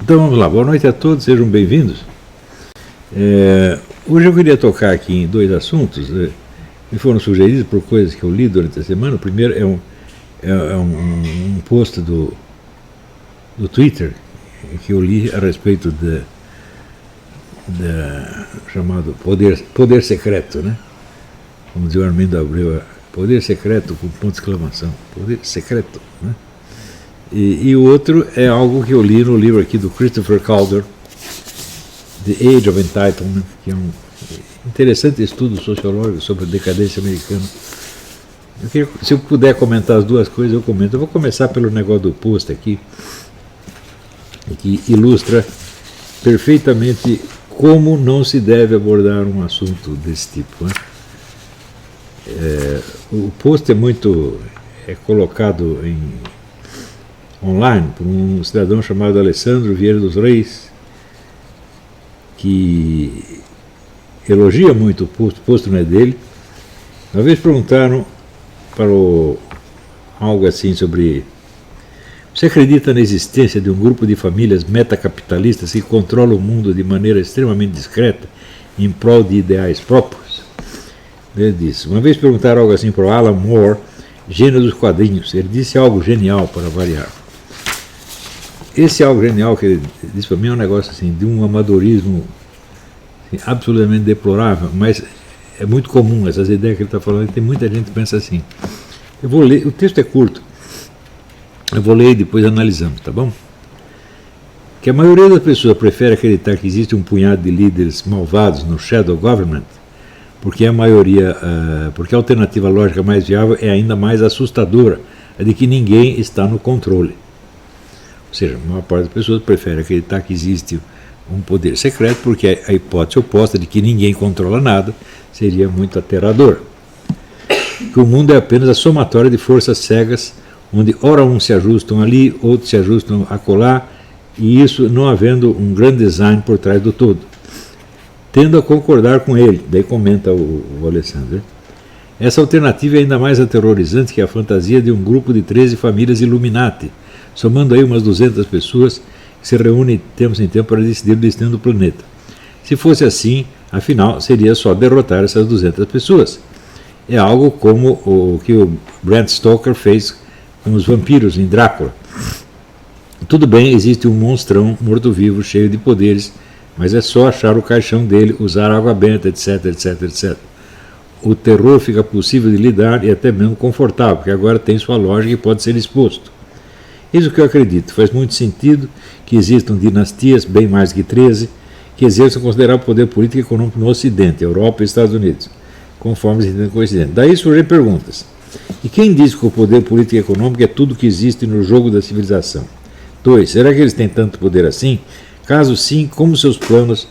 Então vamos lá, boa noite a todos, sejam bem-vindos. Hoje eu queria tocar aqui em dois assuntos que foram sugeridos por coisas que eu li durante a semana. O primeiro é um post do Twitter que eu li a respeito chamado poder secreto, né? Como diz o Armindo Abreu, poder secreto com ponto de exclamação, poder secreto, né? E o outro é algo que eu li no livro aqui do Christopher Calder, The Age of Entitlement, que é um interessante estudo sociológico sobre a decadência americana. Se eu puder comentar as duas coisas, eu comento. Eu vou começar pelo negócio do post aqui, que ilustra perfeitamente como não se deve abordar um assunto desse tipo, né? O post é colocado online por um cidadão chamado Alessandro Vieira dos Reis, que elogia muito o post não é dele. Uma vez perguntaram algo assim sobre: você acredita na existência de um grupo de famílias metacapitalistas que controla o mundo de maneira extremamente discreta em prol de ideais próprios? Ele disse. Uma vez perguntaram algo assim para o Alan Moore, gênio dos quadrinhos. Ele disse algo genial para variar. Esse algo genial que ele disse para mim é um negócio assim, de um amadorismo assim, absolutamente deplorável, mas é muito comum essas ideias que ele está falando, e tem muita gente que pensa assim. Eu vou ler, o texto é curto, eu vou ler e depois analisamos, tá bom? Que a maioria das pessoas prefere acreditar que existe um punhado de líderes malvados no shadow government, porque porque a alternativa lógica mais viável é ainda mais assustadora, a de que ninguém está no controle. Ou seja, a maior parte das pessoas prefere acreditar que existe um poder secreto, porque a hipótese oposta de que ninguém controla nada seria muito aterradora. Que o mundo é apenas a somatória de forças cegas, onde ora uns se ajustam ali, outros se ajustam acolá, e isso não havendo um grande design por trás do todo. Tendo a concordar com ele, daí comenta o Alessandro. Essa alternativa é ainda mais aterrorizante que a fantasia de um grupo de 13 famílias Illuminati, somando aí umas 200 pessoas que se reúnem de tempos em tempo para decidir o destino do planeta. Se fosse assim, afinal, seria só derrotar essas 200 pessoas. É algo como o que o Bram Stoker fez com os vampiros em Drácula. Tudo bem, existe um monstrão morto-vivo cheio de poderes, mas é só achar o caixão dele, usar água benta, etc, etc, etc. O terror fica possível de lidar e até mesmo confortável, porque agora tem sua lógica e pode ser exposto. Isso que eu acredito. Faz muito sentido que existam dinastias, bem mais que 13, que exerçam considerável poder político e econômico no Ocidente, Europa e Estados Unidos, conforme se entende com o Ocidente. Daí surgem perguntas. E quem diz que o poder político e econômico é tudo que existe no jogo da civilização? 2. Será que eles têm tanto poder assim? Caso sim, como seus planos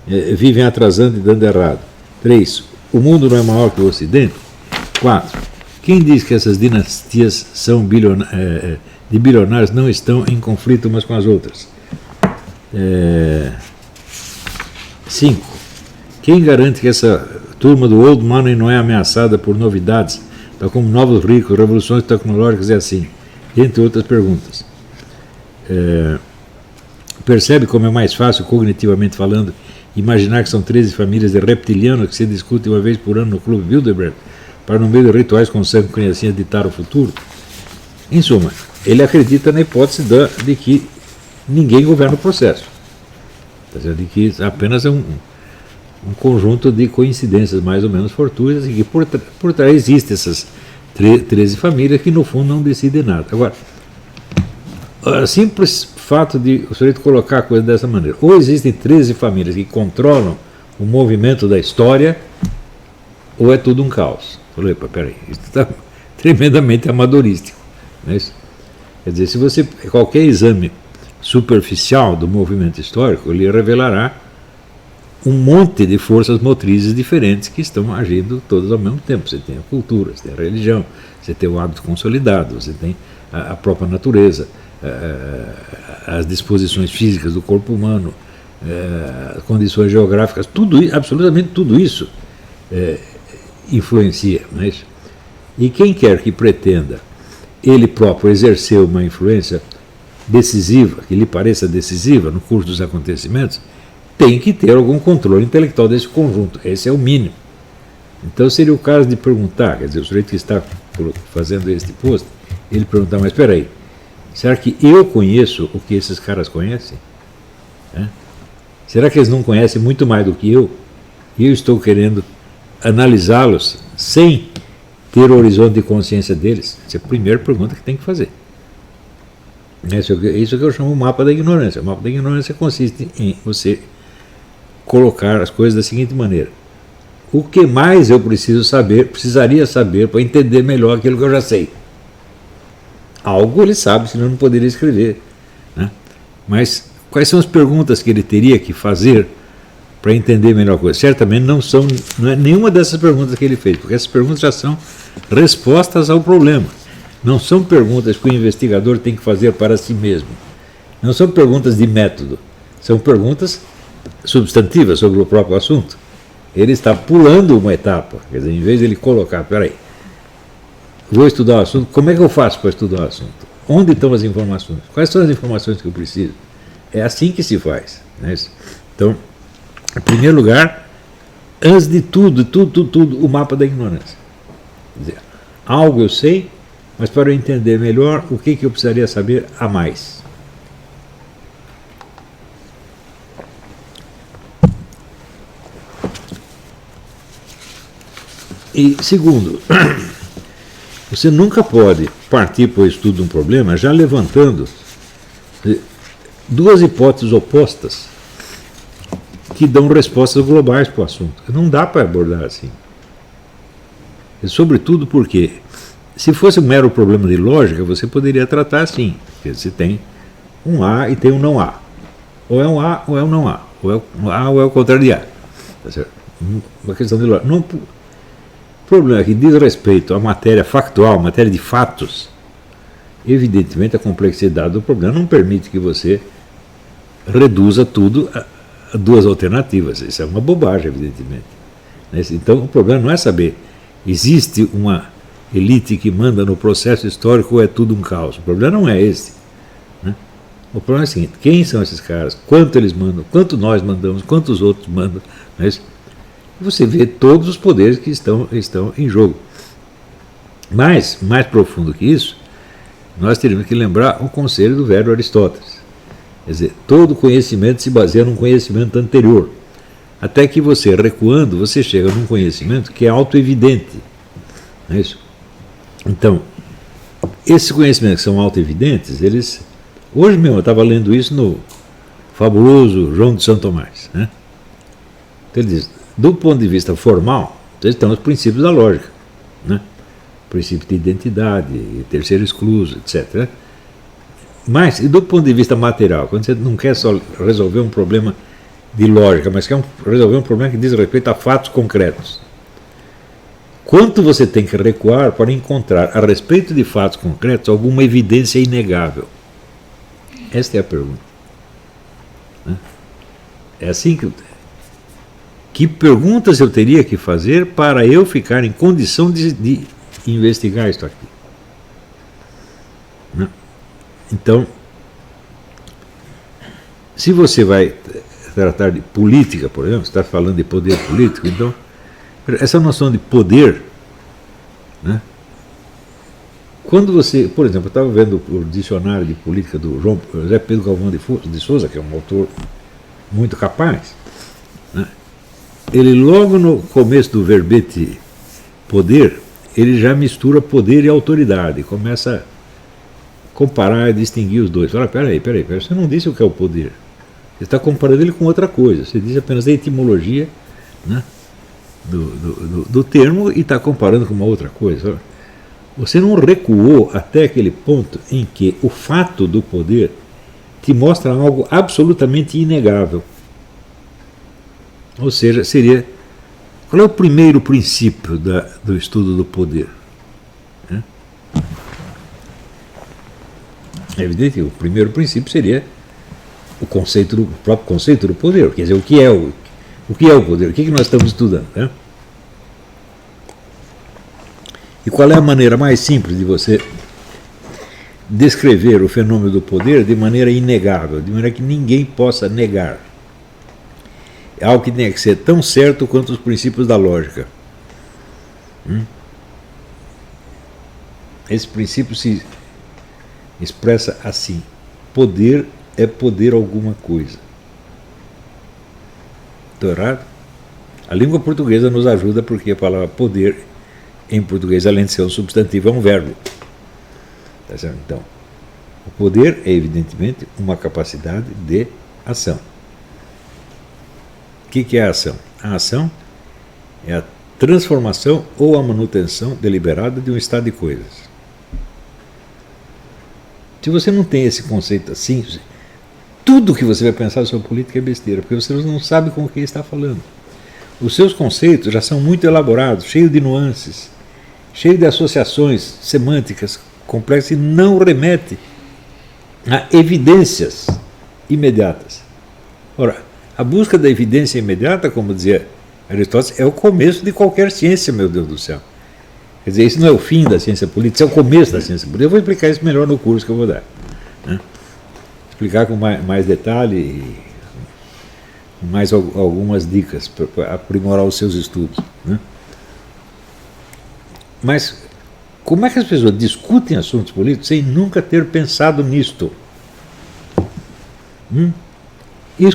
vivem atrasando e dando errado? 3. O mundo não é maior que o Ocidente? 4. Quem diz que essas dinastias são de bilionários não estão em conflito umas com as outras? 5. Quem garante que essa turma do old money não é ameaçada por novidades, tal como novos ricos, revoluções tecnológicas e assim, entre outras perguntas? Percebe como é mais fácil, cognitivamente falando, imaginar que são 13 famílias de reptilianos que se discutem uma vez por ano no Clube Bilderberg, para no meio de rituais com sangue e criancinha ditar o futuro? Em suma, ele acredita na hipótese de que ninguém governa o processo, de que apenas é um conjunto de coincidências mais ou menos fortuitas e que por trás existem essas 13 famílias que no fundo não decidem nada. Agora, o simples fato de o sujeito colocar a coisa dessa maneira, ou existem 13 famílias que controlam o movimento da história, ou é tudo um caos. Falei, peraí, isso está tremendamente amadorístico. Não é isso? Quer dizer, se você qualquer exame superficial do movimento histórico, ele revelará um monte de forças motrizes diferentes que estão agindo todas ao mesmo tempo. Você tem a cultura, você tem a religião, você tem o hábito consolidado, você tem a própria natureza, as disposições físicas do corpo humano, condições geográficas, absolutamente tudo isso influencia. Não é isso? E quem quer que pretenda ele próprio exercer uma influência decisiva, que lhe pareça decisiva no curso dos acontecimentos, tem que ter algum controle intelectual desse conjunto. Esse é o mínimo. Então seria o caso de perguntar, quer dizer, o sujeito que está fazendo este post, ele perguntar, mas espera aí, será que eu conheço o que esses caras conhecem? Será que eles não conhecem muito mais do que eu? E eu estou querendo analisá-los sem ter o horizonte de consciência deles? Essa é a primeira pergunta que tem que fazer. Isso que eu chamo o mapa da ignorância. O mapa da ignorância consiste em você colocar as coisas da seguinte maneira: o que mais eu precisaria saber para entender melhor aquilo que eu já sei? Algo ele sabe, senão não poderia escrever. Mas quais são as perguntas que ele teria que fazer para entender melhor a coisa? Certamente não é nenhuma dessas perguntas que ele fez, porque essas perguntas já são respostas ao problema. Não são perguntas que o investigador tem que fazer para si mesmo. Não são perguntas de método. São perguntas substantivas sobre o próprio assunto. Ele está pulando uma etapa. Quer dizer, em vez de ele colocar, peraí, vou estudar o assunto, como é que eu faço para estudar o assunto? Onde estão as informações? Quais são as informações que eu preciso? É assim que se faz. Então, em primeiro lugar, antes de tudo, o mapa da ignorância. Quer dizer, algo eu sei, mas para eu entender melhor, o que eu precisaria saber a mais? E segundo, você nunca pode partir para o estudo de um problema já levantando duas hipóteses opostas que dão respostas globais para o assunto. Não dá para abordar assim. E sobretudo porque, se fosse um mero problema de lógica, você poderia tratar assim. Porque você tem um A e tem um não A. Ou é um A ou é um não A. Ou é um A ou é o contrário de A. Tá certo? Uma questão de lógica. O problema é que diz respeito à matéria factual, matéria de fatos, evidentemente a complexidade do problema não permite que você reduza tudo a duas alternativas. Isso é uma bobagem, evidentemente. Então o problema não é saber, existe uma elite que manda no processo histórico ou é tudo um caos. O problema não é esse. O problema é o seguinte: quem são esses caras? Quanto eles mandam? Quanto nós mandamos? Quantos outros mandam? Você vê todos os poderes que estão em jogo. Mas, mais profundo que isso, nós teríamos que lembrar o conselho do velho Aristóteles. Quer dizer, todo conhecimento se baseia num conhecimento anterior. Até que você, recuando, você chega num conhecimento que é autoevidente. Não é isso? Então, esses conhecimentos que são autoevidentes, eles... Hoje mesmo eu estava lendo isso no fabuloso João de São Tomás. Então ele diz, do ponto de vista formal, estão os princípios da lógica. Princípio de identidade, terceiro excluso, etc. Mas, e do ponto de vista material, quando você não quer só resolver um problema de lógica, mas quer resolver um problema que diz respeito a fatos concretos. Quanto você tem que recuar para encontrar, a respeito de fatos concretos, alguma evidência inegável? Esta é a pergunta. É assim que perguntas eu teria que fazer para eu ficar em condição de investigar isso aqui? Então, se você vai tratar de política, por exemplo, você está falando de poder político, então, essa noção de poder, quando você, por exemplo, eu estava vendo o dicionário de política do José Pedro Galvão de Souza, que é um autor muito capaz, ele logo no começo do verbete poder, ele já mistura poder e autoridade, começa a comparar e distinguir os dois. Fala, peraí, você não disse o que é o poder. Você está comparando ele com outra coisa. Você diz apenas a etimologia do termo e está comparando com uma outra coisa. Você não recuou até aquele ponto em que o fato do poder te mostra algo absolutamente inegável. Ou seja, seria... Qual é o primeiro princípio do estudo do poder? É evidente que o primeiro princípio seria o próprio conceito do poder. Quer dizer, o que é o poder? O que nós estamos estudando? E qual é a maneira mais simples de você descrever o fenômeno do poder de maneira inegável, de maneira que ninguém possa negar. É algo que tem que ser tão certo quanto os princípios da lógica. Esse princípio se expressa assim: poder é poder alguma coisa. Estou errado? A língua portuguesa nos ajuda porque a palavra poder, em português, além de ser um substantivo, é um verbo. Tá certo? Então, o poder é, evidentemente, uma capacidade de ação. O que é a ação? A ação é a transformação ou a manutenção deliberada de um estado de coisas. Se você não tem esse conceito assim, tudo que você vai pensar sobre política é besteira, porque você não sabe com quem está falando. Os seus conceitos já são muito elaborados, cheios de nuances, cheios de associações semânticas complexas e não remete a evidências imediatas. Ora, a busca da evidência imediata, como dizia Aristóteles, é o começo de qualquer ciência, meu Deus do céu. Quer dizer, isso não é o fim da ciência política, isso é o começo da ciência política. Eu vou explicar isso melhor no curso que eu vou dar. Né? Explicar com mais detalhe e com mais algumas dicas para aprimorar os seus estudos. Né? Mas como é que as pessoas discutem assuntos políticos sem nunca ter pensado nisto?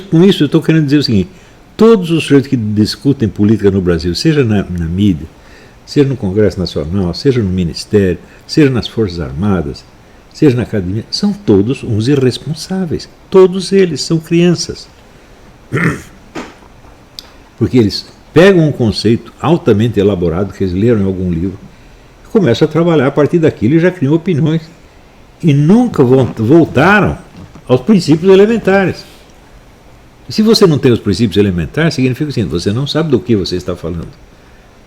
Com isso eu estou querendo dizer o seguinte: todos os sujeitos que discutem política no Brasil, seja na mídia, seja no Congresso Nacional, seja no Ministério, seja nas Forças Armadas, seja na academia, são todos uns irresponsáveis. Todos eles são crianças. Porque eles pegam um conceito altamente elaborado que eles leram em algum livro, e começam a trabalhar a partir daquilo e já criam opiniões. E nunca voltaram aos princípios elementares. E se você não tem os princípios elementares, significa assim: você não sabe do que você está falando.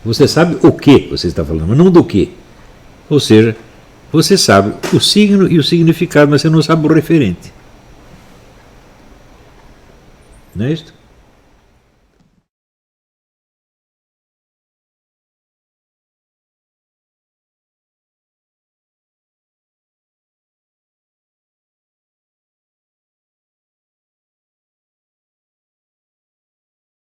Você sabe o que você está falando, mas não do que. Ou seja, você sabe o signo e o significado, mas você não sabe o referente. Não é isso?